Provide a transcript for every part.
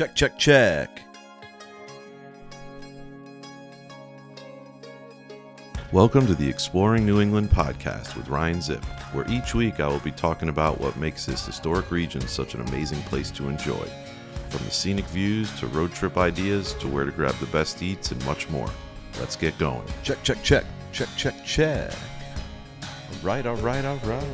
Check, check, check. Welcome to the Exploring New England podcast with Ryan Zipp, where each week I will be talking about what makes this historic region such an amazing place to enjoy. From the scenic views to road trip ideas to where to grab the best eats and much more. Let's get going. Check, check, check. Check, check, check. All right, all right, all right.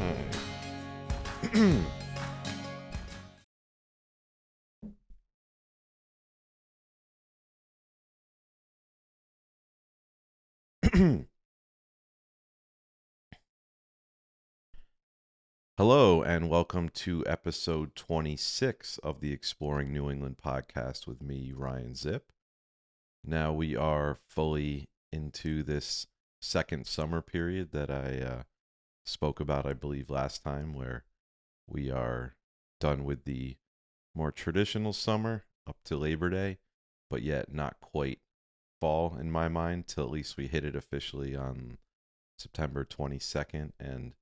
Hello, and welcome to episode 26 of the Exploring New England podcast with me, Ryan Zipp. Now we are fully into this second summer period that I spoke about, I believe, last time, where we are done with the more traditional summer up to Labor Day, but yet not quite fall in my mind till at least we hit it officially on September 22nd. And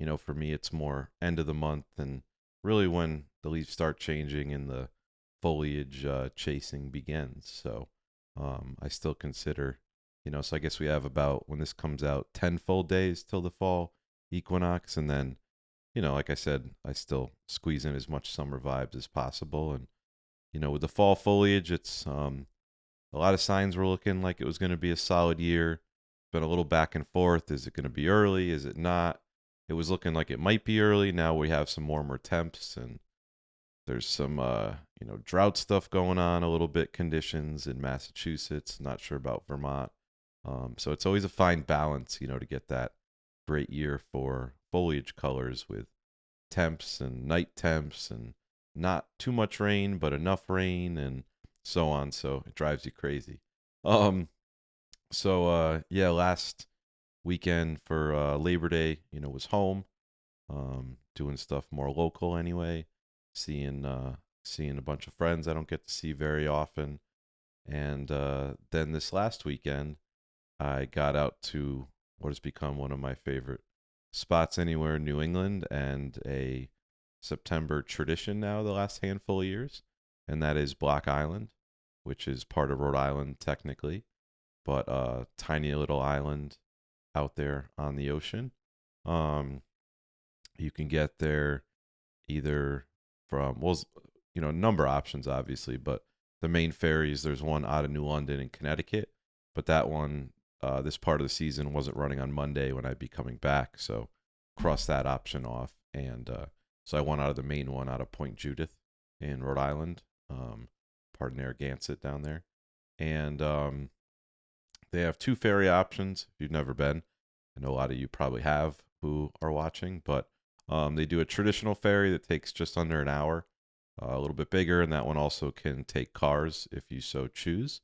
you know, for me, it's more end of the month and really when the leaves start changing and the foliage chasing begins. So I still consider, so I guess we have about, when this comes out, 10 full days till the fall equinox. And then, like I said, I still squeeze in as much summer vibes as possible. And, with the fall foliage, it's a lot of signs were looking like it was going to be a solid year. Been a little back and forth. Is it going to be early? Is it not? It was looking like it might be early. Now we have some warmer temps, and there's some, drought stuff going on a little bit, conditions in Massachusetts. Not sure about Vermont. So it's always a fine balance, to get that great year for foliage colors with temps and night temps and not too much rain, but enough rain and so on. So it drives you crazy. Last weekend for Labor Day, was home, doing stuff more local anyway, seeing a bunch of friends I don't get to see very often. And then this last weekend, I got out to what has become one of my favorite spots anywhere in New England and a September tradition now the last handful of years, and that is Block Island, which is part of Rhode Island technically, but a tiny little island out there on the ocean. You can get there either from, a number of options obviously, but the main ferries, there's one out of New London in Connecticut, but that one, this part of the season wasn't running on Monday when I'd be coming back, so cross that option off. And so I went out of the main one out of Point Judith in Rhode Island, part of Narragansett down there. And they have two ferry options if you've never been. I know a lot of you probably have who are watching, but they do a traditional ferry that takes just under an hour, a little bit bigger, and that one also can take cars if you so choose.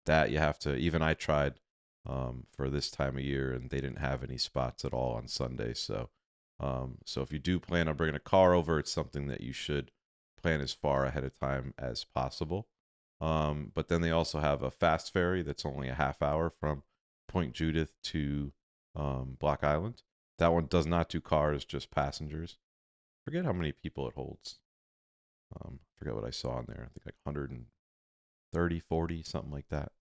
That you have to, even I tried for this time of year, and they didn't have any spots at all on Sunday. So if you do plan on bringing a car over, it's something that you should plan as far ahead of time as possible. But then they also have a fast ferry that's only a half hour from Point Judith to Block Island. That one does not do cars, just passengers. Forget how many people it holds. Forget what I saw on there. I think like 130, 40, something like that.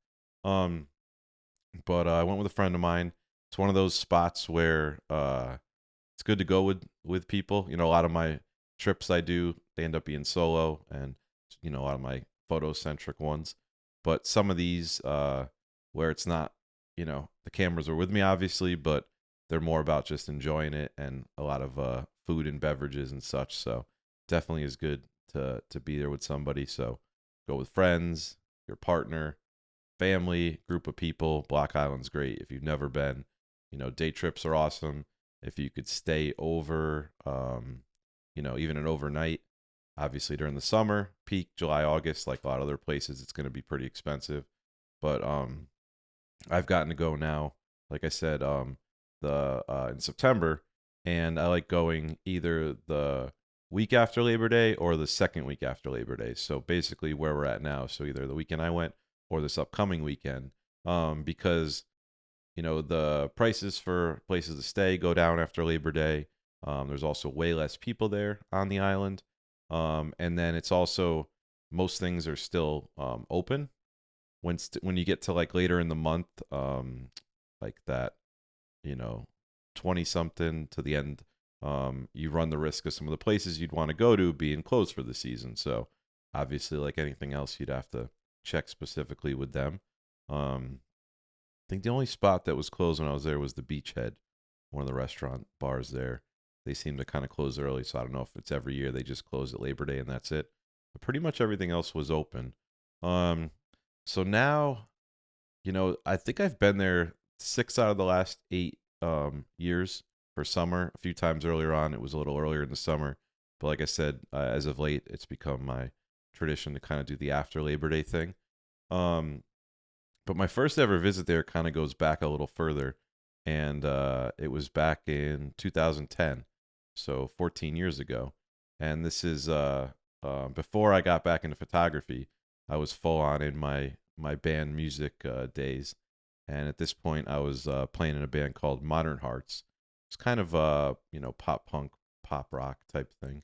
But I went with a friend of mine. It's one of those spots where it's good to go with people. A lot of my trips I do, they end up being solo, and a lot of my photo-centric ones. But some of these where it's not, the cameras are with me obviously, but they're more about just enjoying it, and a lot of food and beverages and such. So definitely is good to be there with somebody. So go with friends, your partner, family, group of people. Block Island's great if you've never been. Day trips are awesome. If you could stay over, even an overnight. Obviously during the summer, peak July, August, like a lot of other places, it's going to be pretty expensive. But I've gotten to go now, like I said, in September, and I like going either the week after Labor Day or the second week after Labor Day. So basically where we're at now. So either the weekend I went or this upcoming weekend, because the prices for places to stay go down after Labor Day. There's also way less people there on the island. And then it's also most things are still open. When you get to like later in the month, like that, you know, 20 something to the end, you run the risk of some of the places you'd want to go to being closed for the season. So obviously, like anything else, you'd have to check specifically with them. I think the only spot that was closed when I was there was the Beachhead, one of the restaurant bars there. They seem to kind of close early, so I don't know if it's every year they just close at Labor Day and that's it. But pretty much everything else was open. Um, so now, I think I've been there 6 out of the last 8 years for summer. A few times earlier on, it was a little earlier in the summer. But like I said, as of late, it's become my tradition to kind of do the after Labor Day thing. Um, but my first ever visit there kind of goes back a little further, and it was back in 2010, so 14 years ago. And this is before I got back into photography. I was full on in my band music days, and at this point, I was playing in a band called Modern Hearts. It's kind of pop punk, pop rock type thing,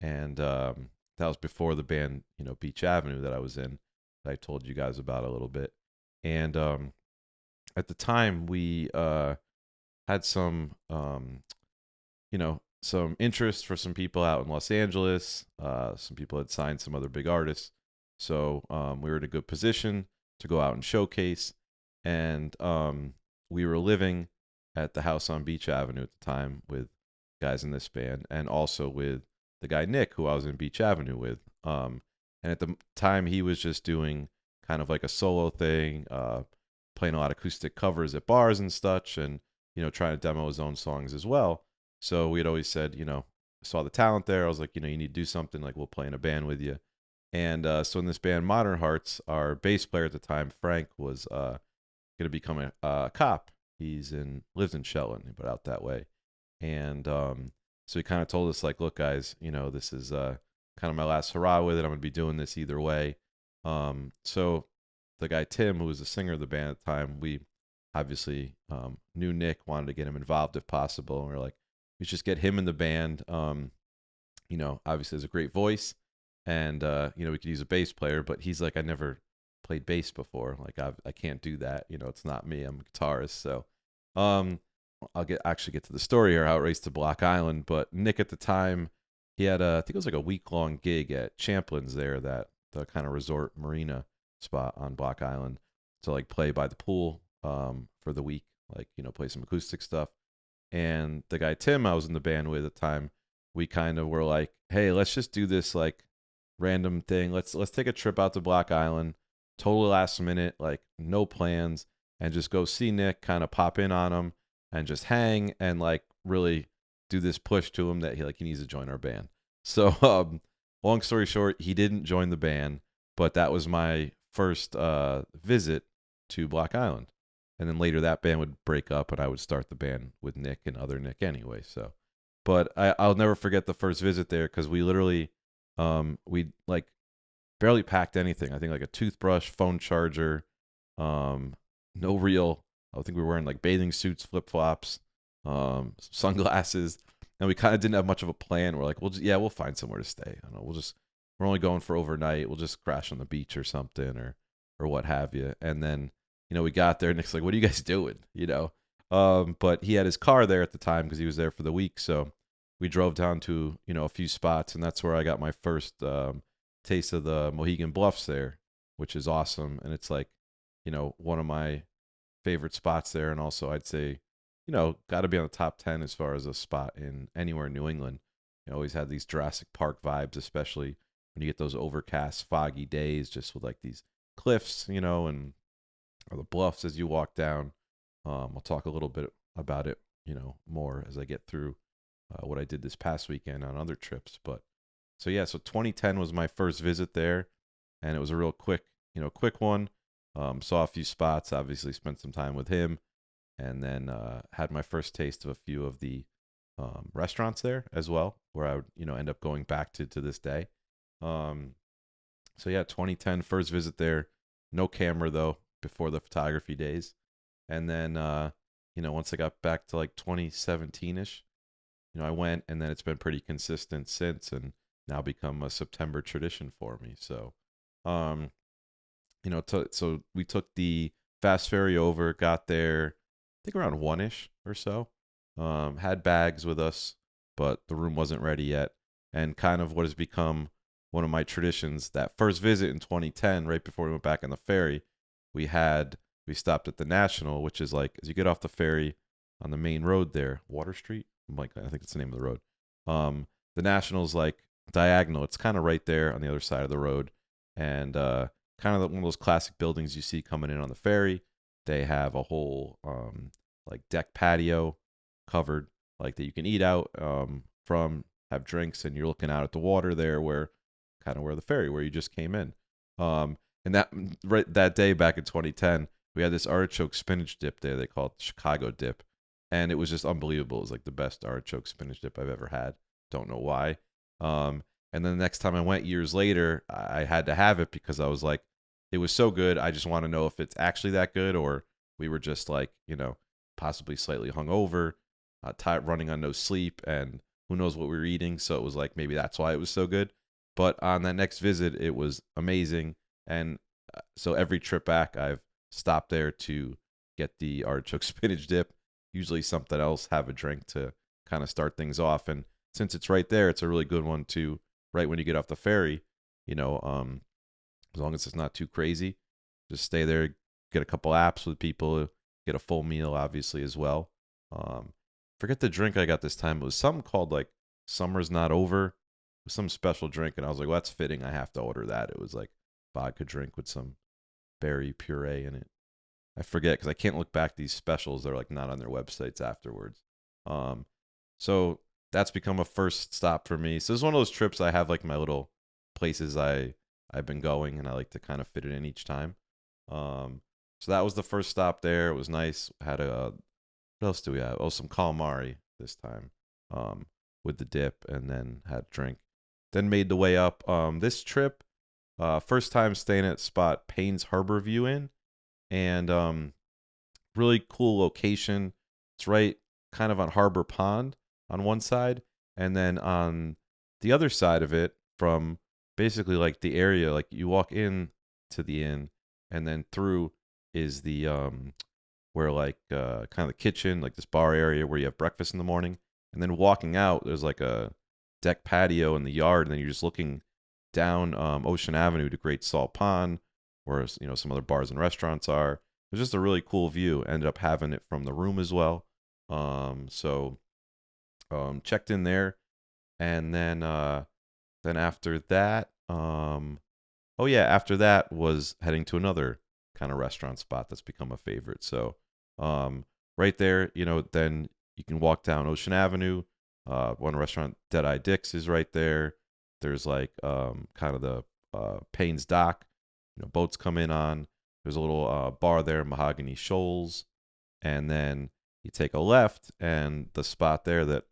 and that was before the band Beach Avenue that I was in, that I told you guys about a little bit. And at the time, we had some interest for some people out in Los Angeles. Some people had signed some other big artists. So we were in a good position to go out and showcase. And we were living at the house on Beach Avenue at the time with guys in this band, and also with the guy Nick, who I was in Beach Avenue with. And at the time, he was just doing kind of like a solo thing, playing a lot of acoustic covers at bars and such, and trying to demo his own songs as well. So we had always said, saw the talent there. I was like, you need to do something. Like, we'll play in a band with you. And so in this band, Modern Hearts, our bass player at the time, Frank, was going to become a cop. Lives in Shelton, but out that way. And so he kind of told us, like, look, guys, this is kind of my last hurrah with it. I'm going to be doing this either way. So the guy Tim, who was the singer of the band at the time, we obviously knew Nick, wanted to get him involved if possible, and we are like, we should just get him in the band. Obviously has a great voice, and we could use a bass player, but he's like, I never played bass before. Like, I can't do that. It's not me. I'm a guitarist. So I'll actually get to the story here, how it raced to Block Island. But Nick at the time, he had I think it was like a week-long gig at Champlin's there, the kind of resort marina spot on Block Island, to like play by the pool for the week, like play some acoustic stuff. And the guy Tim I was in the band with at the time, we kind of were like, hey, let's just do this like random thing. Let's take a trip out to Block Island, totally last minute, like no plans, and just go see Nick, kind of pop in on him and just hang, and like really do this push to him that he needs to join our band. So long story short, he didn't join the band, but that was my first visit to Block Island. And then later that band would break up, and I would start the band with Nick and other Nick anyway. So, but I'll never forget the first visit there, because we literally, we like barely packed anything. I think like a toothbrush, phone charger, no real. I think we were wearing like bathing suits, flip flops, sunglasses, and we kind of didn't have much of a plan. We're like, we'll find somewhere to stay. I don't know. We're only going for overnight. We'll just crash on the beach or something, or what have you. And then, we got there, and Nick's like, what are you guys doing? But he had his car there at the time because he was there for the week. So we drove down to, a few spots, and that's where I got my first taste of the Mohegan Bluffs there, which is awesome. And it's like, one of my favorite spots there. And also I'd say, got to be on the top 10 as far as a spot in anywhere in New England. Always had these Jurassic Park vibes, especially when you get those overcast, foggy days, just with like these cliffs, and or the bluffs as you walk down. I'll talk a little bit about it, more as I get through what I did this past weekend on other trips. But so 2010 was my first visit there, and it was a real quick one. Saw a few spots, obviously spent some time with him, and then had my first taste of a few of the restaurants there as well, where I would end up going back to this day. 2010 first visit there, no camera though, before the photography days. And then once I got back to like 2017ish, I went, and then it's been pretty consistent since. And now become a September tradition for me. So, um, so we took the fast ferry over, got there, I think around 1-ish or so. Had bags with us, but the room wasn't ready yet. And kind of what has become one of my traditions, that first visit in 2010, right before we went back on the ferry, we stopped at the National, which is like as you get off the ferry on the main road there, Water Street. I think it's the name of the road. The National's like diagonal. It's kind of right there on the other side of the road, and kind of one of those classic buildings you see coming in on the ferry. They have a whole like deck patio covered, like that you can eat out from, have drinks, and you're looking out at the water there, where the ferry where you just came in. And that day back in 2010, we had this artichoke spinach dip there. They call it Chicago dip, and it was just unbelievable. It was like the best artichoke spinach dip I've ever had. Don't know why. And then the next time I went years later, I had to have it because I was like, it was so good. I just want to know if it's actually that good, or we were just like, possibly slightly hungover, tired, running on no sleep, and who knows what we were eating. So it was like, maybe that's why it was so good. But on that next visit, it was amazing. And so every trip back, I've stopped there to get the artichoke spinach dip, usually something else, have a drink to kind of start things off. And since it's right there, it's a really good one to, right when you get off the ferry, as long as it's not too crazy, just stay there, get a couple apps with people, get a full meal, obviously, as well. Forget the drink I got this time. It was something called like Summer's Not Over. It was some special drink, and I was like, well, that's fitting. I have to order that. It was like vodka drink with some berry puree in it. I forget because I can't look back these specials. They're like not on their websites afterwards. So that's become a first stop for me. So it's one of those trips I have like my little places I've been going, and I like to kind of fit it in each time. So that was the first stop there. It was nice. Had what else do we have? Oh, some calamari this time, with the dip, and then had a drink. Then made the way up. This trip, first time staying at spot Payne's Harbor View Inn, and really cool location. It's right kind of on Harbor Pond on one side, and then on the other side of it, from basically like the area, like you walk in to the inn, and then through is the where like kind of the kitchen, like this bar area where you have breakfast in the morning, and then walking out, there's like a deck patio in the yard, and then you're just looking down Ocean Avenue to Great Salt Pond, where some other bars and restaurants are. It was just a really cool view. Ended up having it from the room as well. So checked in there, and then after that, after that was heading to another kind of restaurant spot that's become a favorite. So right there, then you can walk down Ocean Avenue. One restaurant, Dead Eye Dick's, is right there. There's like kind of the Payne's Dock, boats come in on. There's a little bar there, Mahogany Shoals, and then you take a left, and the spot there that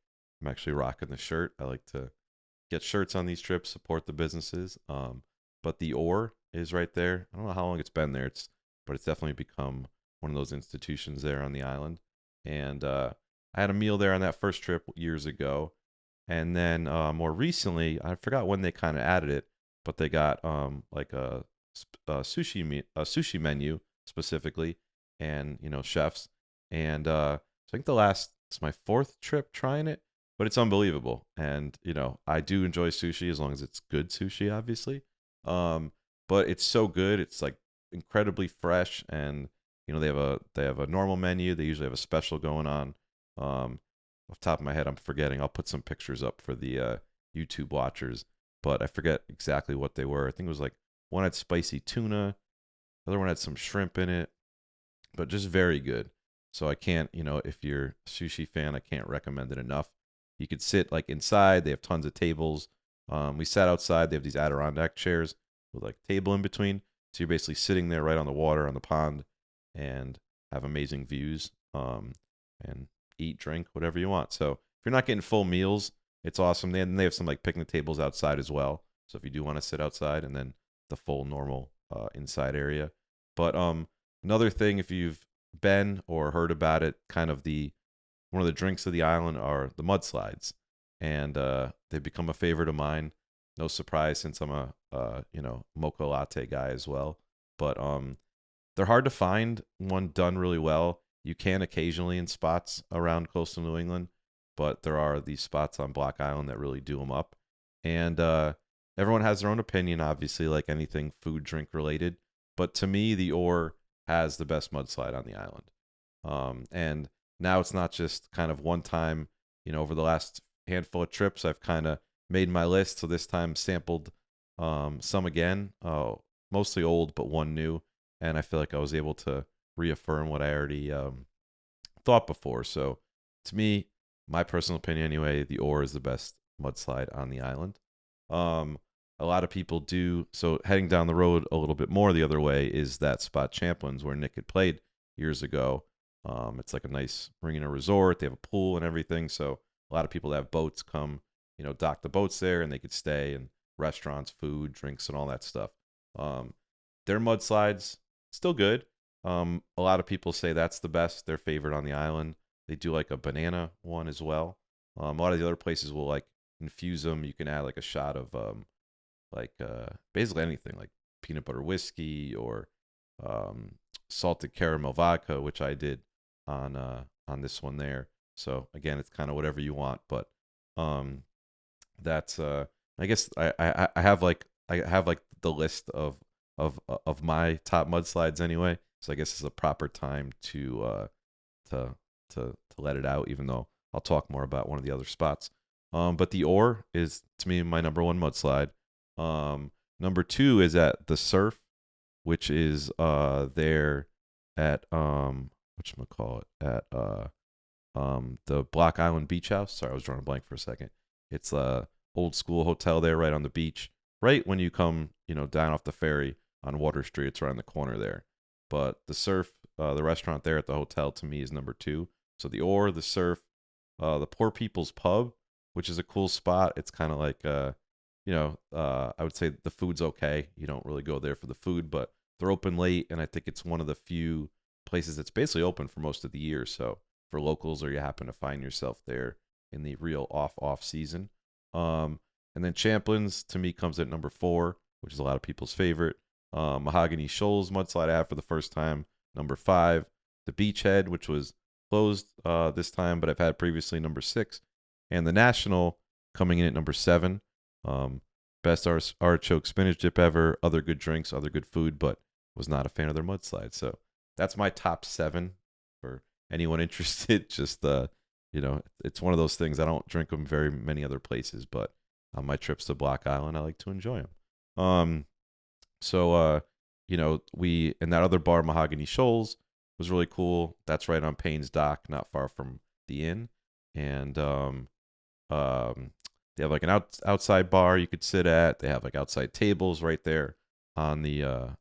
I'm actually rocking the shirt. I like to get shirts on these trips, support the businesses. But the Ore is right there. I don't know how long it's been there. But it's definitely become one of those institutions there on the island. And I had a meal there on that first trip years ago. And then more recently, I forgot when they kind of added it, but they got like a sushi menu specifically, and chefs. And so I think it's my fourth trip trying it, but it's unbelievable. And I do enjoy sushi as long as it's good sushi, obviously. But it's so good. It's like incredibly fresh, and they have a normal menu. They usually have a special going on. Off the top of my head, I'm forgetting. I'll put some pictures up for the YouTube watchers, but I forget exactly what they were. I think it was like one had spicy tuna, the other one had some shrimp in it, but just very good. So I can't, if you're a sushi fan, I can't recommend it enough. You could sit like inside. They have tons of tables. We sat outside. They have these Adirondack chairs with like table in between. So you're basically sitting there right on the water, on the pond, and have amazing views, and eat, drink, whatever you want. So if you're not getting full meals, it's awesome. They have some like picnic tables outside as well. So if you do want to sit outside, and then the full normal inside area. But another thing, if you've been or heard about it, kind of one of the drinks of the island are the mudslides, and they've become a favorite of mine. No surprise since I'm a mocha latte guy as well. But they're hard to find one done really well. You can occasionally in spots around coastal New England, but there are these spots on Block Island that really do them up. And everyone has their own opinion, obviously, like anything food, drink related. But to me, the Ore has the best mudslide on the island. And now it's not just kind of one time, over the last handful of trips, I've kind of made my list. So this time sampled some again, mostly old, but one new. And I feel like I was able to reaffirm what I already thought before. So to me, my personal opinion anyway, the Ore is the best mudslide on the island. A lot of people do. So heading down the road a little bit more the other way is that spot Champlain's where Nick had played years ago. It's like a nice marina resort. They have a pool and everything. So a lot of people that have boats come, dock the boats there and they could stay, and restaurants, food, drinks, and all that stuff. Their mudslides, still good. A lot of people say that's the best, their favorite on the island. They do like a banana one as well. A lot of the other places will like infuse them. You can add like a shot of basically anything like peanut butter whiskey or salted caramel vodka, which I did on this one there. So again, it's kind of whatever you want, but that's I guess I have like the list of my top mudslides anyway. So I guess it's a proper time to let it out, even though I'll talk more about one of the other spots. But the Ore is to me my number one mudslide. Number two is at the Surf, which is there at whatchamacallit, at the Block Island Beach House. Sorry, I was drawing a blank for a second. It's a old school hotel there right on the beach. Right when you come, down off the ferry on Water Street, it's around the corner there. But the Surf, the restaurant there at the hotel, to me is number two. So the Ore, the Surf, the Poor People's Pub, which is a cool spot. It's kind of like I would say the food's okay. You don't really go there for the food, but they're open late, and I think it's one of the few places that's basically open for most of the year. So for locals, or you happen to find yourself there in the real off season. And then Champlain's to me comes at number four, which is a lot of people's favorite. Mahogany Shoals mudslide I have for the first time, number five. The Beachhead, which was closed this time, but I've had previously, number six. And the National coming in at number seven. Best artichoke spinach dip ever, other good drinks, other good food, but was not a fan of their mudslide. So that's my top seven for anyone interested. Just it's one of those things. I don't drink them very many other places, but on my trips to Block Island, I like to enjoy them. We in that other bar, Mahogany Shoals, was really cool. That's right on Payne's Dock, not far from the inn, and they have like an outside bar you could sit at. They have like outside tables right there on the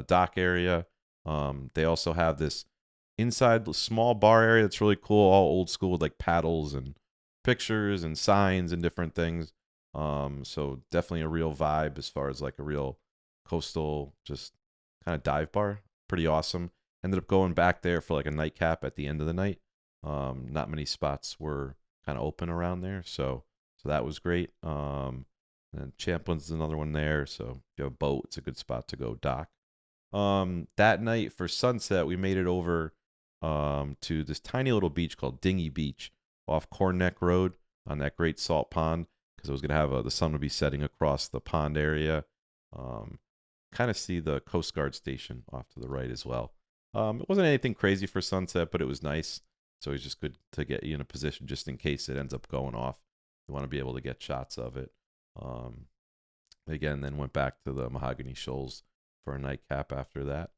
dock area. They also have this inside small bar area that's really cool, all old school with like paddles and pictures and signs and different things. So definitely a real vibe as far as like a real coastal, just kind of dive bar. Pretty awesome. Ended up going back there for like a nightcap at the end of the night. Not many spots were kind of open around there, so that was great. And Champlain's another one there, so if you have a boat, it's a good spot to go dock. That night for sunset, we made it over to this tiny little beach called Dingy Beach off Corn Neck Road on that great salt pond, because it was going to have the sun would be setting across the pond area. Kind of see the Coast Guard station off to the right as well. It wasn't anything crazy for sunset, but it was nice. So it's just good to get you in a position just in case it ends up going off. You want to be able to get shots of it. Again, then went back to the Mahogany Shoals for a nightcap after that.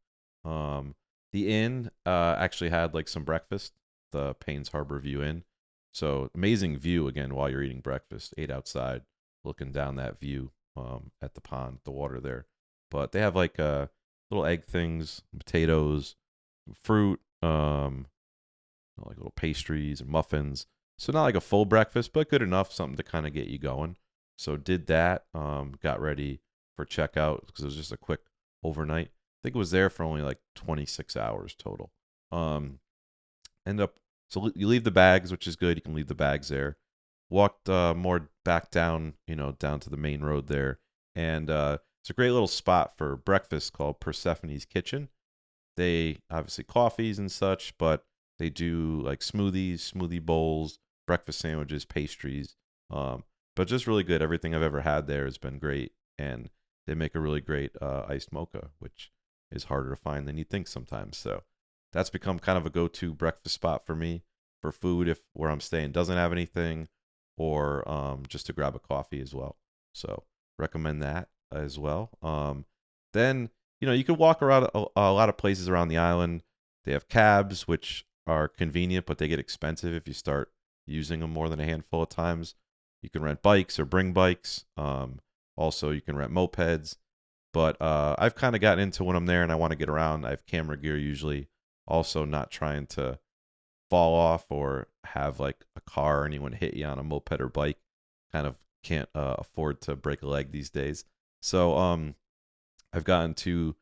The inn actually had like some breakfast, the Payne's Harbor View Inn. So amazing view again while you're eating breakfast. Ate outside, looking down that view at the pond, the water there. But they have like little egg things, potatoes, fruit, like little pastries and muffins. So not like a full breakfast, but good enough, something to kind of get you going. So did that, got ready for checkout because it was just a quick overnight. I think it was there for only like 26 hours total. So you leave the bags, which is good. You can leave the bags there. walked more back down, down to the main road there, and it's a great little spot for breakfast called Persephone's Kitchen. They obviously coffees and such, but they do like smoothies, smoothie bowls, breakfast sandwiches, pastries. But just really good. Everything I've ever had there has been great, and they make a really great iced mocha, which is harder to find than you think sometimes. So that's become kind of a go-to breakfast spot for me for food if where I'm staying doesn't have anything, or just to grab a coffee as well. So recommend that as well. Then you could walk around a lot of places around the island. They have cabs, which are convenient, but they get expensive if you start using them more than a handful of times. You can rent bikes or bring bikes. Also, you can rent mopeds. But I've kind of gotten into when I'm there and I want to get around. I have camera gear usually. Also, not trying to fall off or have like a car or anyone hit you on a moped or bike. Kind of can't afford to break a leg these days. So I've gotten to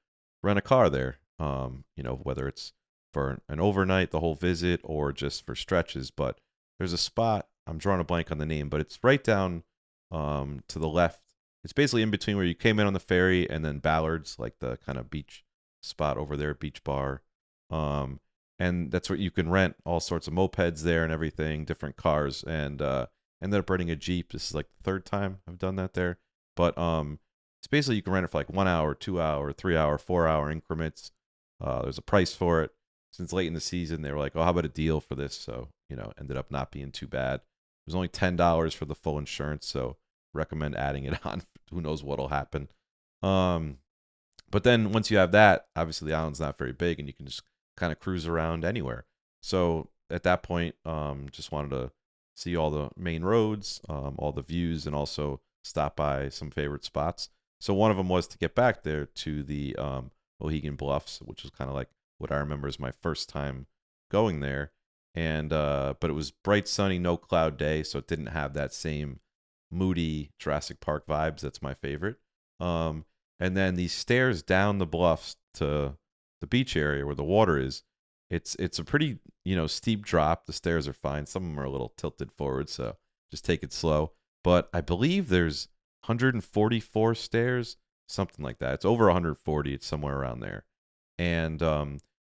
rent a car there. Whether it's for an overnight, the whole visit, or just for stretches. But there's a spot. I'm drawing a blank on the name, but it's right down to the left. It's basically in between where you came in on the ferry and then Ballard's, like the kind of beach spot over there, beach bar. And that's where you can rent all sorts of mopeds there and everything, different cars. And ended up renting a Jeep. This is like the third time I've done that there. But it's basically you can rent it for like 1 hour, 2 hour, 3 hour, 4 hour increments. There's a price for it. Since late in the season, they were like, "Oh, how about a deal for this?" So ended up not being too bad. It was only $10 for the full insurance, so recommend adding it on. Who knows what'll happen? But then once you have that, obviously the island's not very big, and you can just kind of cruise around anywhere. So at that point, just wanted to see all the main roads, all the views, and also stop by some favorite spots. So one of them was to get back there to the Mohegan Bluffs, which was kind of like what I remember is my first time going there. And but it was bright, sunny, no cloud day, so it didn't have that same moody Jurassic Park vibes. That's my favorite. And then these stairs down the bluffs to the beach area where the water is, it's a pretty steep drop. The stairs are fine. Some of them are a little tilted forward, so just take it slow. But I believe there's 144 stairs, something like that. It's over 140. It's somewhere around there. And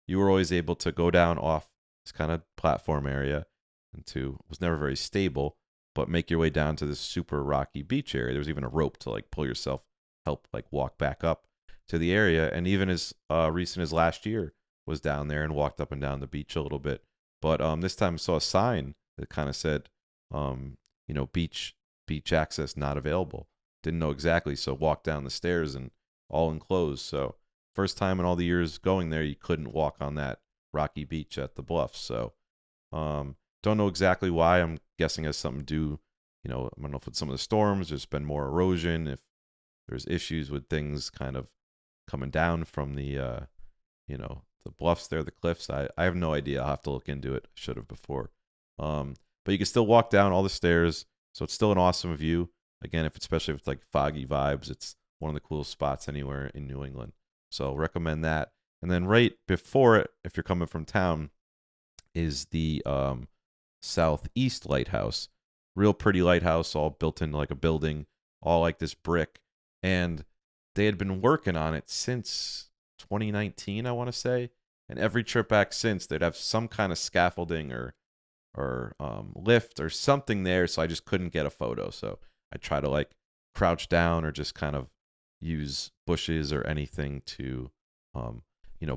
you were always able to go down off this kind of platform area into was never very stable, but make your way down to this super rocky beach area. There was even a rope to like pull yourself, help like walk back up to the area. And even as recent as last year, was down there and walked up and down the beach a little bit. But this time I saw a sign that kind of said, beach access not available. Didn't know exactly, so walked down the stairs and all enclosed. So first time in all the years going there, you couldn't walk on that rocky beach at the bluffs. So don't know exactly why. I'm guessing it has something to do, I don't know if it's some of the storms, there's been more erosion, if there's issues with things kind of coming down from the the bluffs there, the cliffs. I have no idea. I'll have to look into it. I should have before. But you can still walk down all the stairs, so it's still an awesome view. Again, especially if it's like foggy vibes, it's one of the coolest spots anywhere in New England. So recommend that. And then right before it, if you're coming from town, is the Southeast Lighthouse. Real pretty lighthouse, all built into like a building, all like this brick. And they had been working on it since 2019, I want to say. And every trip back since, they'd have some kind of scaffolding or lift or something there, so I just couldn't get a photo. So I try to like crouch down or just kind of use bushes or anything to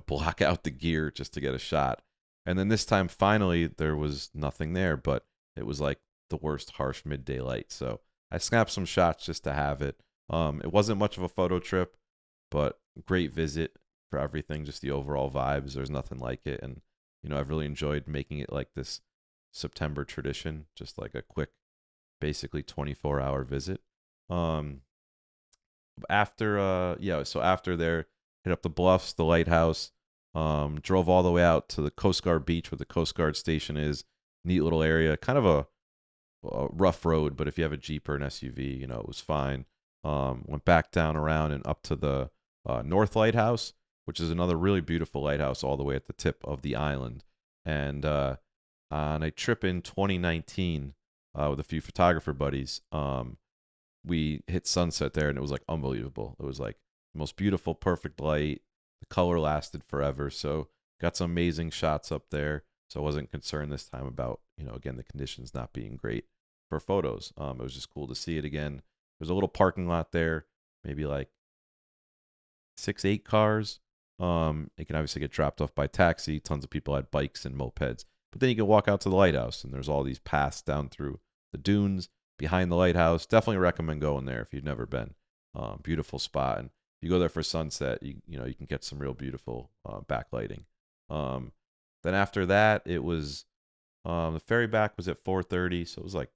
block out the gear just to get a shot. And then this time finally there was nothing there, but it was like the worst harsh midday light. So I snapped some shots just to have it. It wasn't much of a photo trip, but great visit for everything, just the overall vibes. There's nothing like it. And I've really enjoyed making it like this September tradition, just like a quick, basically 24-hour visit. After there, hit up the bluffs, the lighthouse, drove all the way out to the Coast Guard beach where the Coast Guard station is. Neat little area, kind of a rough road, but if you have a Jeep or an SUV, it was fine. Went back down around and up to the North Lighthouse, which is another really beautiful lighthouse all the way at the tip of the island. And on a trip in 2019, with a few photographer buddies. We hit sunset there, and it was like unbelievable. It was like the most beautiful, perfect light. The color lasted forever, so got some amazing shots up there. So I wasn't concerned this time about, again, the conditions not being great for photos. It was just cool to see it again. There's a little parking lot there, maybe like 6, 8 cars. It can obviously get dropped off by taxi. Tons of people had bikes and mopeds. But then you can walk out to the lighthouse, and there's all these paths down through the dunes behind the lighthouse. Definitely recommend going there if you've never been. Beautiful spot, and if you go there for sunset, you can get some real beautiful backlighting. Then after that, it was the ferry back was at 4:30, so it was like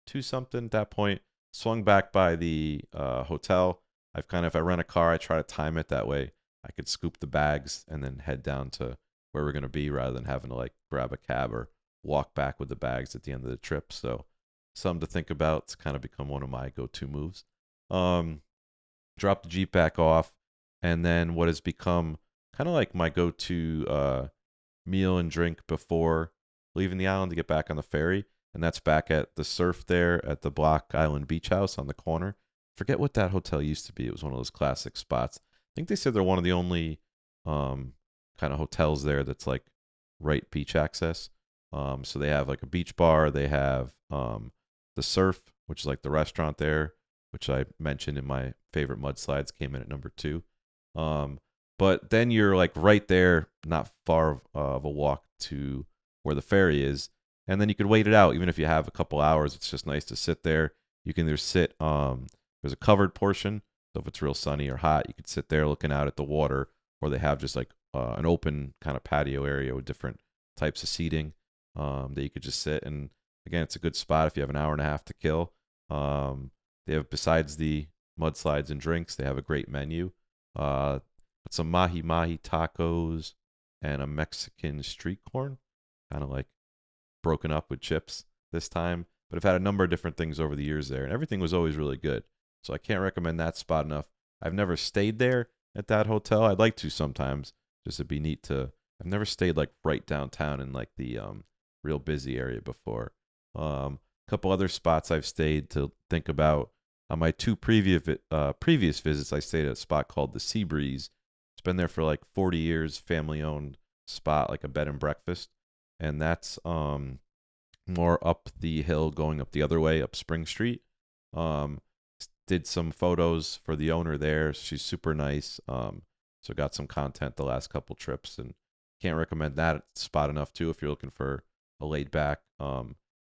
2 something at that point. Swung back by the hotel. If I rent a car, I try to time it that way I could scoop the bags and then head down to where we're going to be rather than having to like grab a cab or walk back with the bags at the end of the trip. So something to think about. It's kind of become one of my go-to moves. Drop the Jeep back off, and then what has become kind of like my go-to meal and drink before leaving the island to get back on the ferry, and that's back at the surf there at the Block Island Beach House on the corner. Forget what that hotel used to be. It was one of those classic spots. I think they said they're one of the only kind of hotels there that's like right beach access. So they have like a beach bar. They have the surf, which is like the restaurant there, which I mentioned in my favorite mudslides, came in at number 2. But then you're like right there, not far of a walk to where the ferry is. And then you could wait it out. Even if you have a couple hours, it's just nice to sit there. You can either sit, there's a covered portion. So if it's real sunny or hot, you could sit there looking out at the water, or they have just like an open kind of patio area with different types of seating that you could just sit. And again, it's a good spot if you have an hour and a half to kill. They have, besides the mudslides and drinks, they have a great menu. Some mahi mahi tacos and a Mexican street corn, kind of like broken up with chips this time. But I've had a number of different things over the years there, and everything was always really good. So I can't recommend that spot enough. I've never stayed there at that hotel. I'd like to sometimes, just to be neat to. I've never stayed like right downtown in like the real busy area before. A couple other spots I've stayed to think about. On my 2 previous visits, I stayed at a spot called the Sea Breeze. It's been there for like 40 years, family-owned spot, like a bed and breakfast. And that's more up the hill, going up the other way, up Spring Street. Did some photos for the owner there. She's super nice. So got some content the last couple trips, and can't recommend that spot enough too if you're looking for a laid back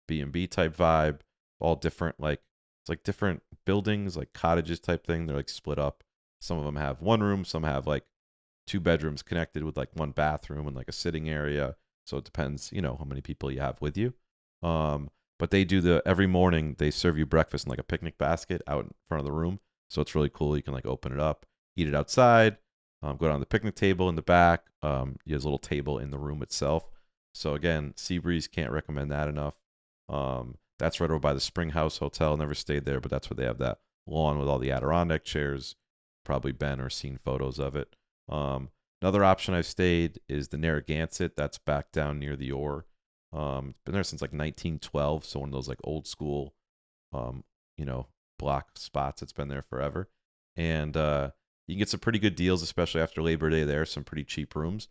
B&B type vibe. All different, like it's like different buildings, like cottages type thing. They're like split up. Some of them have 1 room, some have like 2 bedrooms connected with like 1 bathroom and like a sitting area. So it depends, how many people you have with you. But they do every morning they serve you breakfast in like a picnic basket out in front of the room. So it's really cool. You can like open it up, eat it outside, go down the picnic table in the back. There's a little table in the room itself. So again, Seabreeze, can't recommend that enough. That's right over by the Spring House Hotel. Never stayed there, but that's where they have that lawn with all the Adirondack chairs. Probably been or seen photos of it. Another option I've stayed is the Narragansett. That's back down near the Ore. Been there since like 1912, so one of those like old school, block spots. It's been there forever, and you can get some pretty good deals, especially after Labor Day. There, some pretty cheap rooms.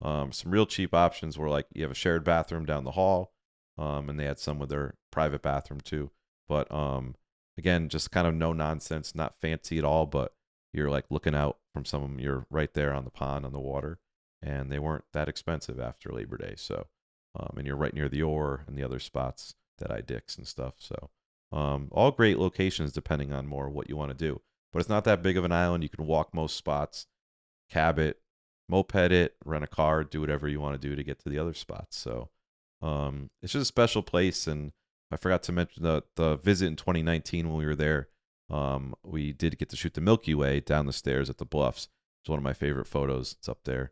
Some real cheap options were like you have a shared bathroom down the hall, and they had some with their private bathroom too. But again, just kind of no nonsense, not fancy at all, but you're like looking out from some of them. You're right there on the pond, on the water, and they weren't that expensive after Labor Day. So. And you're right near the Ore and the other spots that I dicks and stuff. So all great locations depending on more what you want to do. But it's not that big of an island. You can walk most spots, cab it, moped it, rent a car, do whatever you want to do to get to the other spots. So it's just a special place. And I forgot to mention the visit in 2019 when we were there. We did get to shoot the Milky Way down the stairs at the Bluffs. It's one of my favorite photos. It's up there.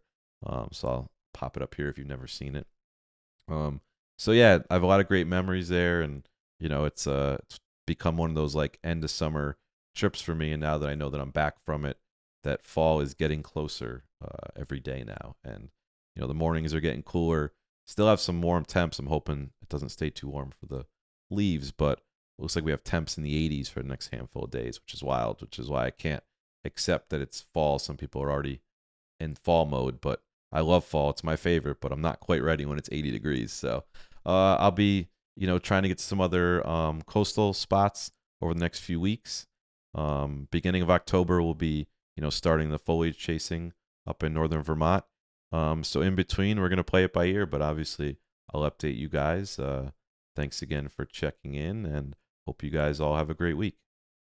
So I'll pop it up here if you've never seen it. So yeah, I have a lot of great memories there, and it's become one of those like end of summer trips for me. And now that I know that I'm back from it, that fall is getting closer every day now, and the mornings are getting cooler. Still have some warm temps. I'm hoping it doesn't stay too warm for the leaves, but it looks like we have temps in the 80s for the next handful of days, which is wild, which is why I can't accept that it's fall. Some people are already in fall mode, but I love fall. It's my favorite, but I'm not quite ready when it's 80 degrees. So I'll be, trying to get to some other coastal spots over the next few weeks. Beginning of October, we'll be, starting the foliage chasing up in northern Vermont. So in between, we're going to play it by ear, but obviously I'll update you guys. Thanks again for checking in, and hope you guys all have a great week.